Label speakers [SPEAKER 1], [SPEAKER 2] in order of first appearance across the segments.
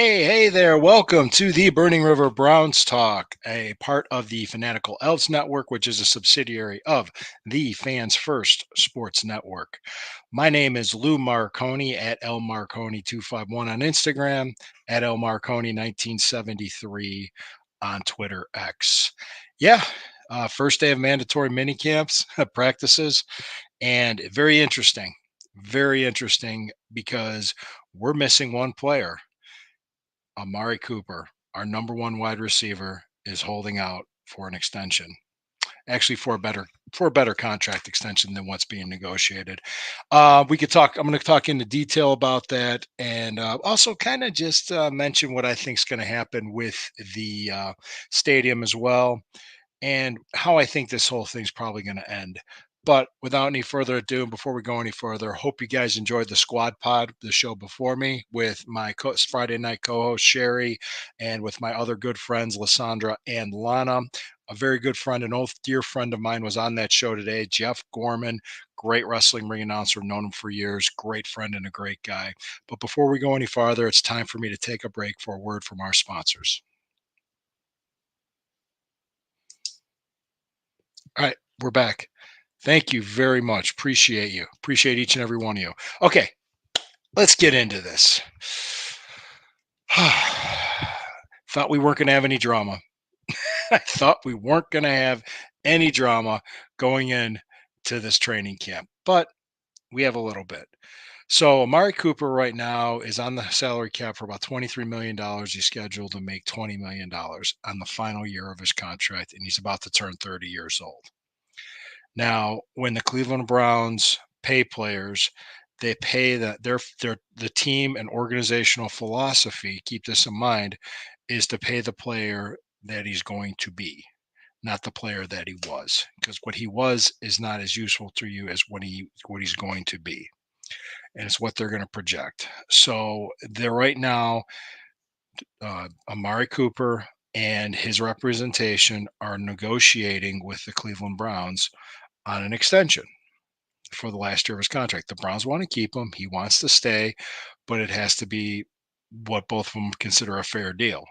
[SPEAKER 1] Hey there. Welcome to the Burning River Browns Talk, a part of the Fanatical Elves Network, which is a subsidiary of the Fans First Sports Network. My name is Lou Marconi at L Marconi251 on Instagram, at L Marconi 1973 on Twitter X. Yeah, first day of mandatory mini camps, practices, and very interesting because we're missing one player. Amari Cooper, our number one wide receiver, is holding out for an extension. Actually, for a better contract extension than what's being negotiated. We could talk. I'm going to talk into detail about that, and also kind of just mention what I think is going to happen with the stadium as well, and how I think this whole thing's probably going to end. But without any further ado, before we go any further, hope you guys enjoyed the Squad Pod, the show before me, with my Friday night co-host Sherry, and with my other good friends Lysandra and Lana. A very good friend, an old dear friend of mine, was on that show today. Jeff Gorman, great wrestling ring announcer, known him for years, great friend and a great guy. But before we go any farther, it's time for me to take a break for a word from our sponsors. All right, we're back. Thank you very much. Appreciate you. Appreciate each and every one of you. Okay, let's get into this. Thought we weren't going to have any drama. I thought we weren't going to have any drama going in to this training camp, but we have a little bit. So Amari Cooper right now is on the salary cap for about $23 million. He's scheduled to make $20 million on the final year of his contract, and he's about to turn 30 years old. Now, when the Cleveland Browns pay players, they pay their the team and organizational philosophy, keep this in mind, is to pay the player that he's going to be, not the player that he was. Because what he was is not as useful to you as what he's going to be. And it's what they're going to project. So they're right now, Amari Cooper and his representation are negotiating with the Cleveland Browns on an extension for the last year of his contract. The Browns want to keep him. He wants to stay, but it has to be what both of them consider a fair deal.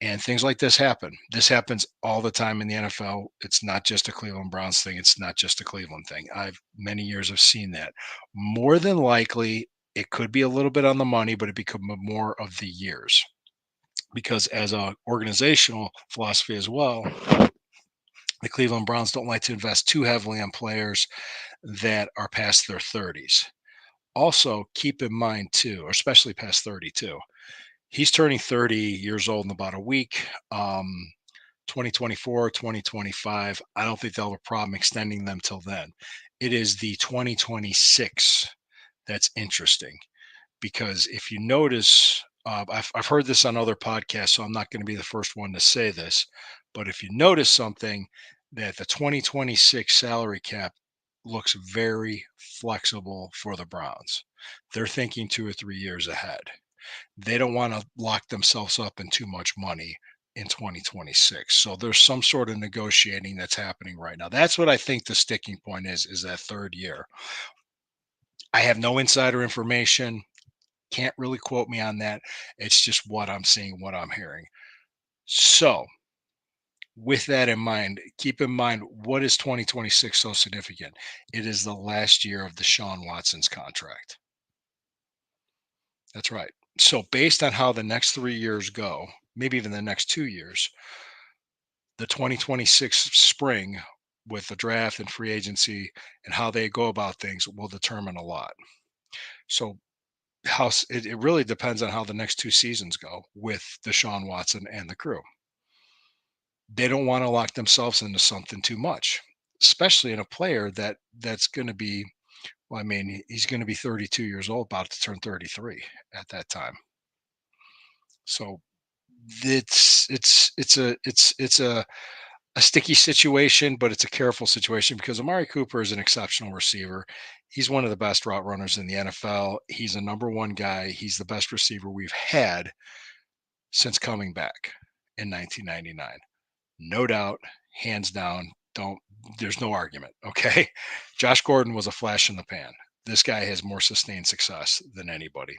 [SPEAKER 1] And things like this happen. This happens all the time in the NFL. It's not just a Cleveland Browns thing. It's not just a Cleveland thing. I've many years have seen that. More than likely, it could be a little bit on the money, but it become more of the years. Because as a organizational philosophy as well, the Cleveland Browns don't like to invest too heavily on players that are past their 30s. Also, keep in mind too, or especially past 32, he's turning 30 years old in about a week. 2024, 2025. I don't think they'll have a problem extending them till then. It is the 2026 that's interesting because if you notice, I've heard this on other podcasts, so I'm not going to be the first one to say this, but if you notice something, that the 2026 salary cap looks very flexible for the Browns. They're thinking 2 or 3 years ahead. They don't want to lock themselves up in too much money in 2026. So there's some sort of negotiating that's happening right now. That's what I think the sticking point is that third year. I have no insider information. Can't really quote me on that. It's just what I'm seeing, what I'm hearing. So, with that in mind, keep in mind what is 2026 so significant? It is the last year of Deshaun Watson's contract. That's right. So, based on how the next 3 years go, maybe even the next 2 years, the 2026 spring with the draft and free agency and how they go about things will determine a lot. So, it really depends on how the next two seasons go with Deshaun Watson and the crew. They don't want to lock themselves into something too much, especially in a player that's going to be. Well, I mean, he's going to be 32 years old, about to turn 33 at that time. So it's a sticky situation, but it's a careful situation because Amari Cooper is an exceptional receiver. He's one of the best route runners in the NFL. He's a number one guy. He's the best receiver we've had since coming back in 1999. No doubt, hands down. Don't There's no argument. Okay. Josh Gordon was a flash in the pan. This guy has more sustained success than anybody.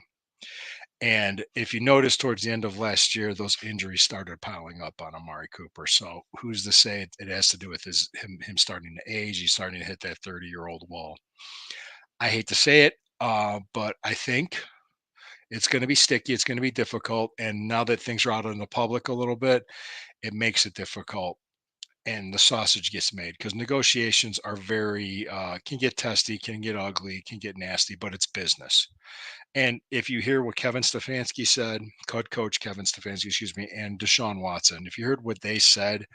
[SPEAKER 1] And if you notice towards the end of last year, those injuries started piling up on Amari Cooper. So who's to say it has to do with him starting to age? He's starting to hit that 30-year-old wall. I hate to say it, but I think it's going to be sticky. It's going to be difficult. And now that things are out in the public a little bit, it makes it difficult. And the sausage gets made because negotiations are very can get testy, can get ugly, can get nasty, but it's business. And if you hear what Kevin Stefanski said, coach Kevin Stefanski, excuse me, and Deshaun Watson, if you heard what they said,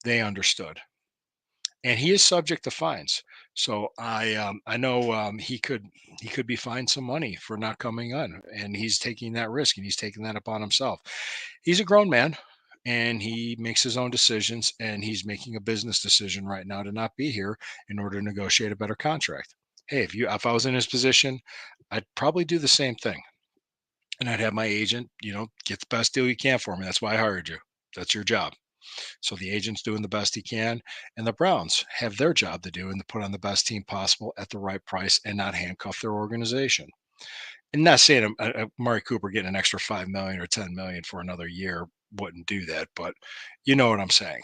[SPEAKER 1] they understood. And he is subject to fines. So I know he could be fined some money for not coming on, and he's taking that risk and he's taking that upon himself. He's a grown man, and he makes his own decisions, and he's making a business decision right now to not be here in order to negotiate a better contract. Hey, if I was in his position, I'd probably do the same thing, and I'd have my agent, get the best deal you can for me. That's why I hired you. That's your job. So the agent's doing the best he can, and the Browns have their job to do and to put on the best team possible at the right price and not handcuff their organization. And not saying Mari Cooper getting an extra 5 million or 10 million for another year wouldn't do that, but you know what I'm saying.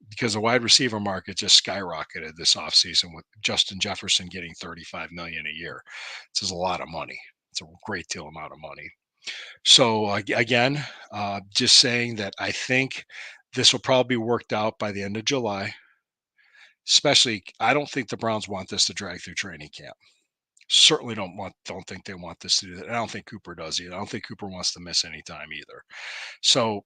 [SPEAKER 1] Because the wide receiver market just skyrocketed this offseason with Justin Jefferson getting 35 million a year. This is a lot of money. It's a great deal amount of money. So again, just saying that I think this will probably be worked out by the end of July. Especially, I don't think the Browns want this to drag through training camp. Certainly don't think they want this to do that. I don't think Cooper does either. I don't think Cooper wants to miss any time either. So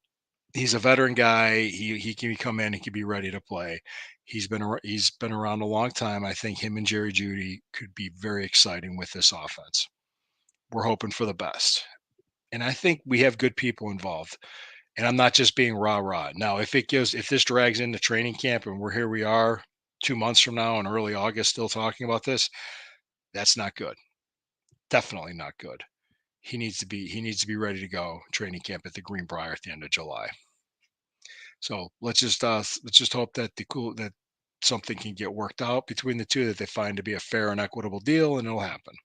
[SPEAKER 1] he's a veteran guy. He can come in. He can be ready to play. He's been around a long time. I think him and Jerry Judy could be very exciting with this offense. We're hoping for the best, and I think we have good people involved. And I'm not just being rah rah. Now, if this drags into training camp and we are 2 months from now in early August still talking about this, that's not good. Definitely not good. He needs to be ready to go training camp at the Greenbrier at the end of July. So let's just hope that that something can get worked out between the two, that they find to be a fair and equitable deal, and it'll happen.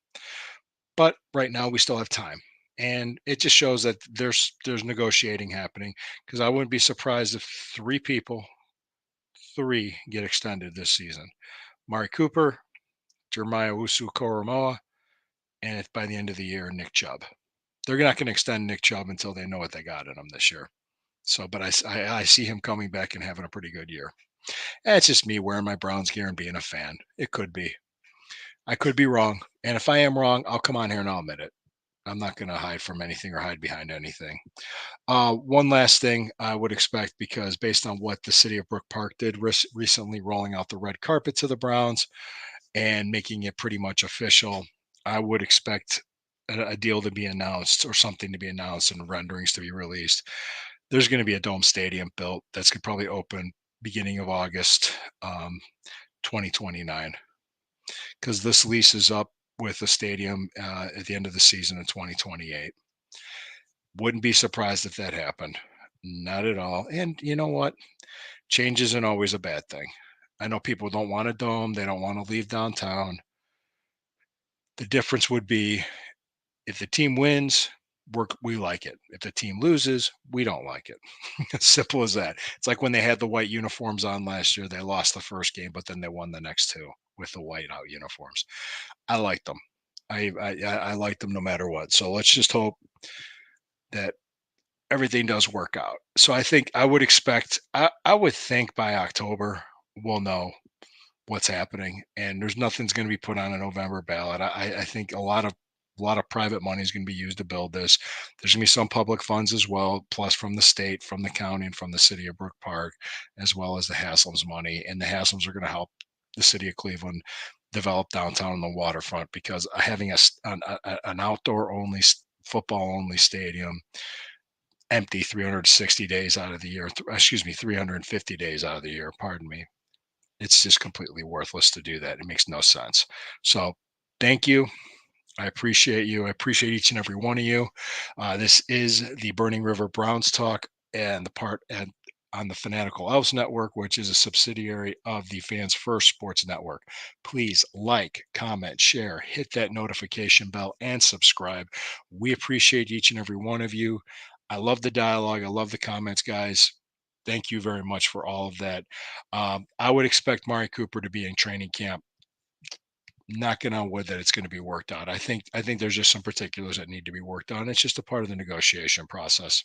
[SPEAKER 1] But right now we still have time. And it just shows that there's negotiating happening, because I wouldn't be surprised if three get extended this season. Mari Cooper, Jeremiah Usu Koromoa, and if by the end of the year, Nick Chubb. They're not going to extend Nick Chubb until they know what they got in him this year. So, but I see him coming back and having a pretty good year. And it's just me wearing my Browns gear and being a fan. It could be. I could be wrong. And if I am wrong, I'll come on here and I'll admit it. I'm not going to hide from anything or hide behind anything. One last thing I would expect, because based on what the city of Brook Park did recently, rolling out the red carpet to the Browns and making it pretty much official, I would expect a deal to be announced or something to be announced and renderings to be released. There's going to be a dome stadium built that's going to probably open beginning of August, 2029, because this lease is up with the stadium at the end of the season in 2028. Wouldn't be surprised if that happened. Not at all. And you know what? Change isn't always a bad thing. I know people don't want a dome. They don't want to leave downtown. The difference would be, if the team wins, we like it. If the team loses, we don't like it. As simple as that. It's like when they had the white uniforms on last year. They lost the first game, but then they won the next two with the white out uniforms. I like them. I like them no matter what. So let's just hope that everything does work out. So I would think by October we'll know what's happening, and there's nothing's going to be put on a November ballot. I think a lot of private money is going to be used to build this. There's going to be some public funds as well, plus from the state, from the county, and from the city of Brook Park, as well as the Haslam's money. And the Haslam's are going to help the city of Cleveland develop downtown on the waterfront, because having an outdoor only, football only stadium empty 360 days out of the year, excuse me, 350 days out of the year, pardon me, it's just completely worthless to do that. It makes no sense. So thank you. I appreciate you. I appreciate each and every one of you. This is the Burning River Browns Talk, and the part and on the Fanatical Elves Network, which is a subsidiary of the Fans First Sports Network. Please like, comment, share, hit that notification bell, and subscribe. We appreciate each and every one of you. I love the dialogue. I love the comments, guys. Thank you very much for all of that. I would expect Amari Cooper to be in training camp. Knocking on wood that it's going to be worked out. I think there's just some particulars that need to be worked on. It's just a part of the negotiation process.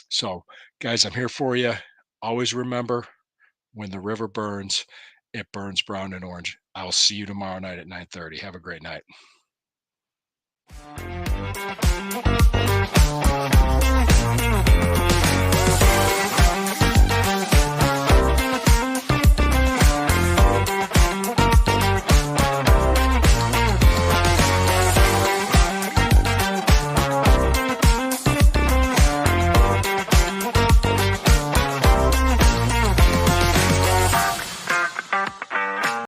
[SPEAKER 1] So, guys, I'm here for you. Always remember, when the river burns, it burns brown and orange. I'll see you tomorrow night at 9:30. Have a great night.